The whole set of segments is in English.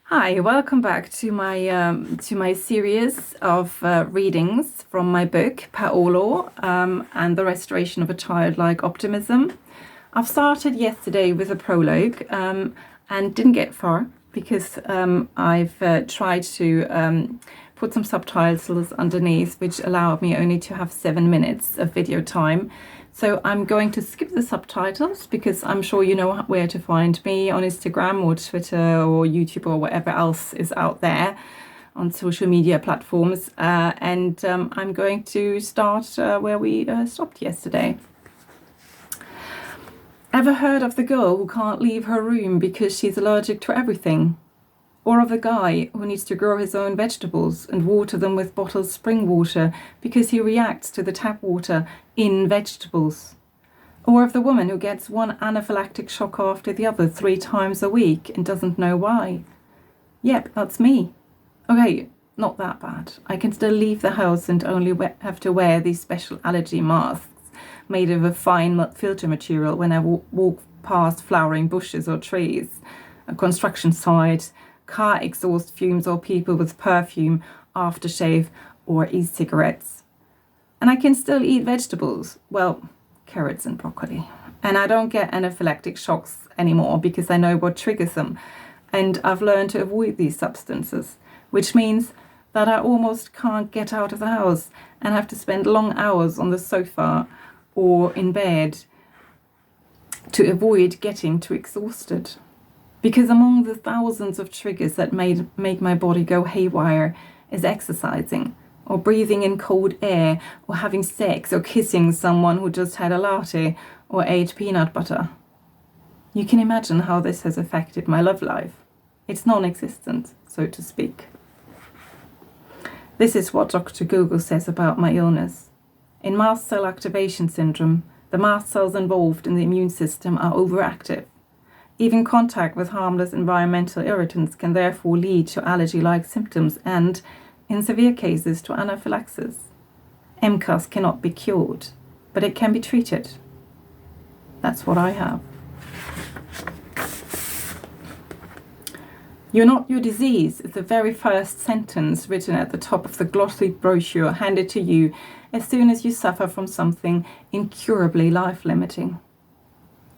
Hi, welcome back to my series of readings from my book PAOLO and The Restoration of a Childlike Optimism. I've started yesterday with a prologue and didn't get far because I've tried to put some subtitles underneath, which allowed me only to have 7 minutes of video time. So I'm going to skip the subtitles because I'm sure you know where to find me on Instagram or Twitter or YouTube or whatever else is out there on social media platforms. And I'm going to start where we stopped yesterday. Ever heard of the girl who can't leave her room because she's allergic to everything? Or of the guy who needs to grow his own vegetables and water them with bottled spring water because he reacts to the tap water in vegetables? Or of the woman who gets one anaphylactic shock after the other 3 times a week and doesn't know why? Yep, that's me. Okay, not that bad. I can still leave the house and only have to wear these special allergy masks made of a fine filter material when I walk past flowering bushes or trees, a construction site, car exhaust fumes, or people with perfume, aftershave, or e-cigarettes. And I can still eat vegetables, well, carrots and broccoli. And I don't get anaphylactic shocks anymore because I know what triggers them. And I've learned to avoid these substances, which means that I almost can't get out of the house and have to spend long hours on the sofa or in bed to avoid getting too exhausted. Because among the thousands of triggers that make my body go haywire is exercising, or breathing in cold air, or having sex, or kissing someone who just had a latte or ate peanut butter. You can imagine how this has affected my love life. It's non-existent, so to speak. This is what Dr. Google says about my illness. In Mast Cell Activation Syndrome, the mast cells involved in the immune system are overactive. Even contact with harmless environmental irritants can therefore lead to allergy-like symptoms and, in severe cases, to anaphylaxis. MCAS cannot be cured, but it can be treated. That's what I have. "You're not your disease" is the very first sentence written at the top of the glossy brochure handed to you as soon as you suffer from something incurably life-limiting.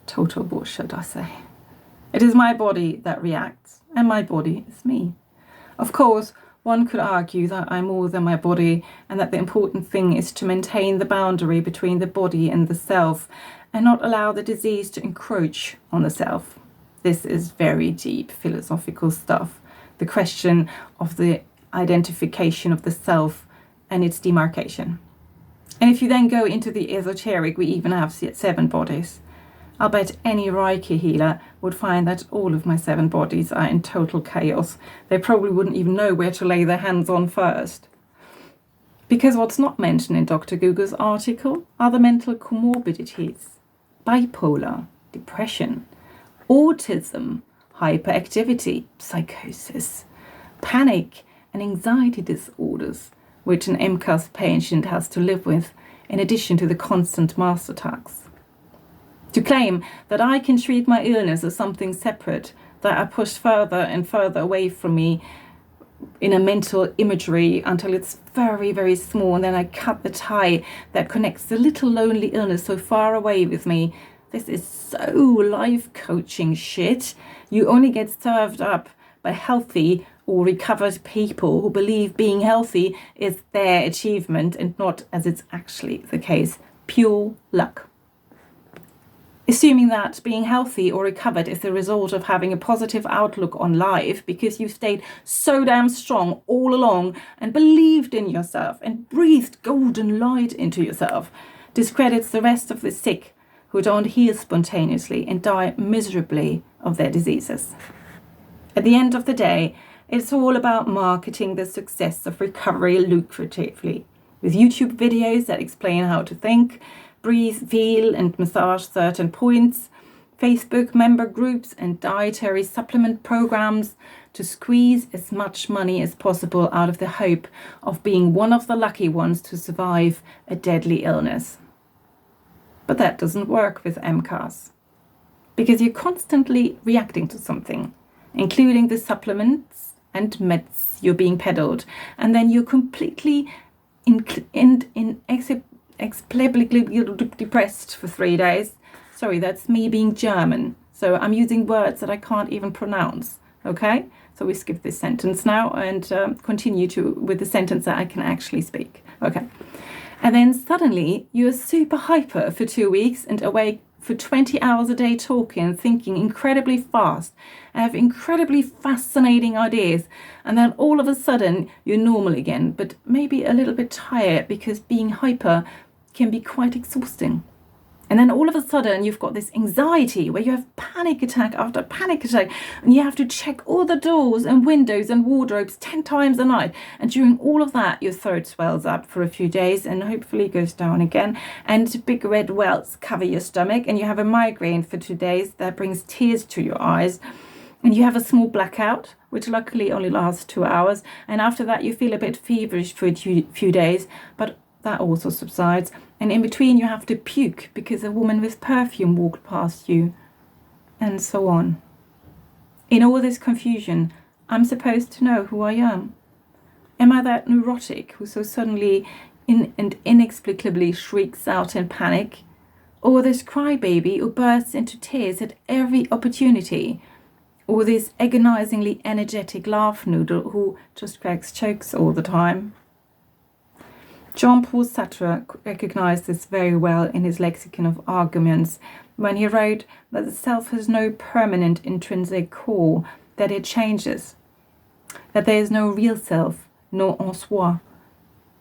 Total bullshit, I say. It is my body that reacts, and my body is me. Of course, one could argue that I'm more than my body, and that the important thing is to maintain the boundary between the body and the self, and not allow the disease to encroach on the self. This is very deep philosophical stuff, the question of the identification of the self and its demarcation. And if you then go into the esoteric, we even have 7 bodies. I'll bet any Reiki healer would find that all of my 7 bodies are in total chaos. They probably wouldn't even know where to lay their hands on first. Because what's not mentioned in Dr. Google's article are the mental comorbidities: bipolar, depression, autism, hyperactivity, psychosis, panic and anxiety disorders, which an MCAS patient has to live with, in addition to the constant mast attacks. To claim that I can treat my illness as something separate, that I push further and further away from me in a mental imagery until it's very, very small, and then I cut the tie that connects the little lonely illness so far away with me. This is so life coaching shit. You only get served up by healthy or recovered people who believe being healthy is their achievement and not, as it's actually the case, pure luck. Assuming that being healthy or recovered is the result of having a positive outlook on life because you stayed so damn strong all along and believed in yourself and breathed golden light into yourself discredits the rest of the sick who don't heal spontaneously and die miserably of their diseases. At the end of the day, it's all about marketing the success of recovery lucratively, with YouTube videos that explain how to think, breathe, feel and massage certain points, Facebook member groups and dietary supplement programs to squeeze as much money as possible out of the hope of being one of the lucky ones to survive a deadly illness. But that doesn't work with MCAS, because you're constantly reacting to something including the supplements and meds you're being peddled, and then you're completely inexplicably depressed for 3 days. Sorry, that's me being German. So I'm using words that I can't even pronounce. Okay? So we skip this sentence now and continue with the sentence that I can actually speak. Okay. And then suddenly you're super hyper for 2 weeks and awake for 20 hours a day talking, thinking incredibly fast, and have incredibly fascinating ideas. And then all of a sudden you're normal again, but maybe a little bit tired, because being hyper can be quite exhausting. And then all of a sudden you've got this anxiety where you have panic attack after panic attack, and you have to check all the doors and windows and wardrobes 10 times a night. And during all of that, your throat swells up for a few days and hopefully goes down again. And big red welts cover your stomach, and you have a migraine for 2 days that brings tears to your eyes. And you have a small blackout, which luckily only lasts 2 hours. And after that, you feel a bit feverish for a few days, but that also subsides. And in between, you have to puke because a woman with perfume walked past you, and so on. In all this confusion, I'm supposed to know who I am. Am I that neurotic who so suddenly and inexplicably shrieks out in panic? Or this crybaby who bursts into tears at every opportunity? Or this agonizingly energetic laugh noodle who just cracks jokes all the time? Jean-Paul Sartre recognized this very well in his Lexicon of Arguments when he wrote that the self has no permanent intrinsic core, that it changes, that there is no real self, no en soi.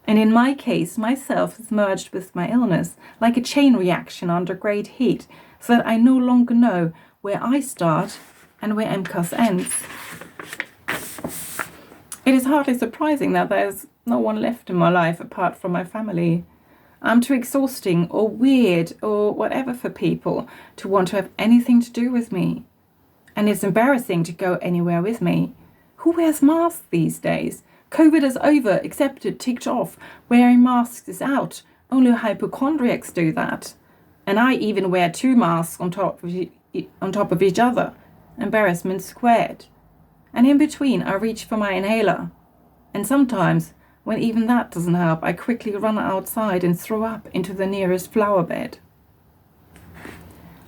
And in my case, my self is merged with my illness, like a chain reaction under great heat, so that I no longer know where I start and where MCAS ends. It is hardly surprising that there's no one left in my life apart from my family. I'm too exhausting or weird or whatever for people to want to have anything to do with me. And it's embarrassing to go anywhere with me. Who wears masks these days? COVID is over, accepted, ticked off. Wearing masks is out. Only hypochondriacs do that. And I even wear 2 masks on top of each other. Embarrassment squared. And in between, I reach for my inhaler. And sometimes, when even that doesn't help, I quickly run outside and throw up into the nearest flower bed.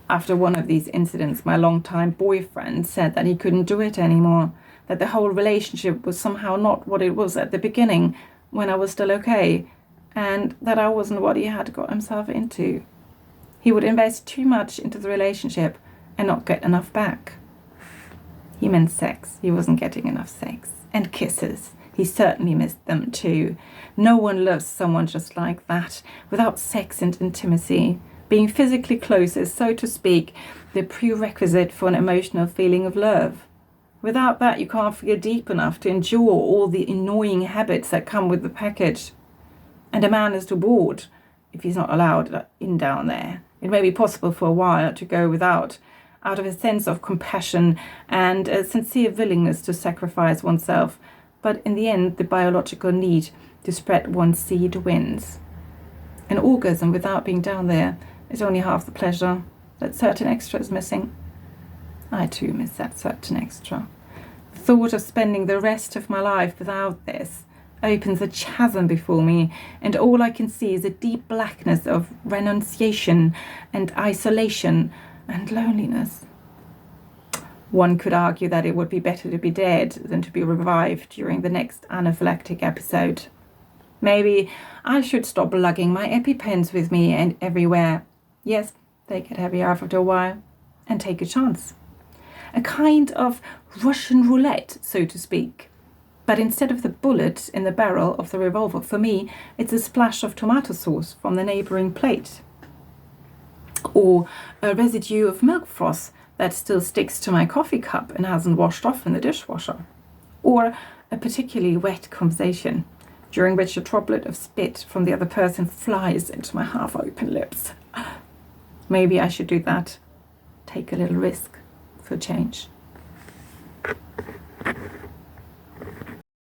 After one of these incidents, my longtime boyfriend said that he couldn't do it anymore, that the whole relationship was somehow not what it was at the beginning, when I was still okay, and that I wasn't what he had got himself into. He would invest too much into the relationship and not get enough back. He meant sex. He wasn't getting enough sex. And kisses. He certainly missed them too. No one loves someone just like that, without sex and intimacy. Being physically close is, so to speak, the prerequisite for an emotional feeling of love. Without that, you can't feel deep enough to endure all the annoying habits that come with the package. And a man is too bored if he's not allowed in down there. It may be possible for a while to go without, out of a sense of compassion and a sincere willingness to sacrifice oneself, but in the end the biological need to spread one's seed wins. An orgasm without being down there is only half the pleasure. That certain extra is missing. I too miss that certain extra. The thought of spending the rest of my life without this opens a chasm before me, and all I can see is a deep blackness of renunciation and isolation and loneliness. One could argue that it would be better to be dead than to be revived during the next anaphylactic episode. Maybe I should stop lugging my EpiPens with me and everywhere. Yes, they get heavy after a while. And take a chance. A kind of Russian roulette, so to speak. But instead of the bullet in the barrel of the revolver, for me, it's a splash of tomato sauce from the neighboring plate. Or a residue of milk froth that still sticks to my coffee cup and hasn't washed off in the dishwasher. Or a particularly wet conversation, during which a droplet of spit from the other person flies into my half-open lips. Maybe I should do that. Take a little risk for change.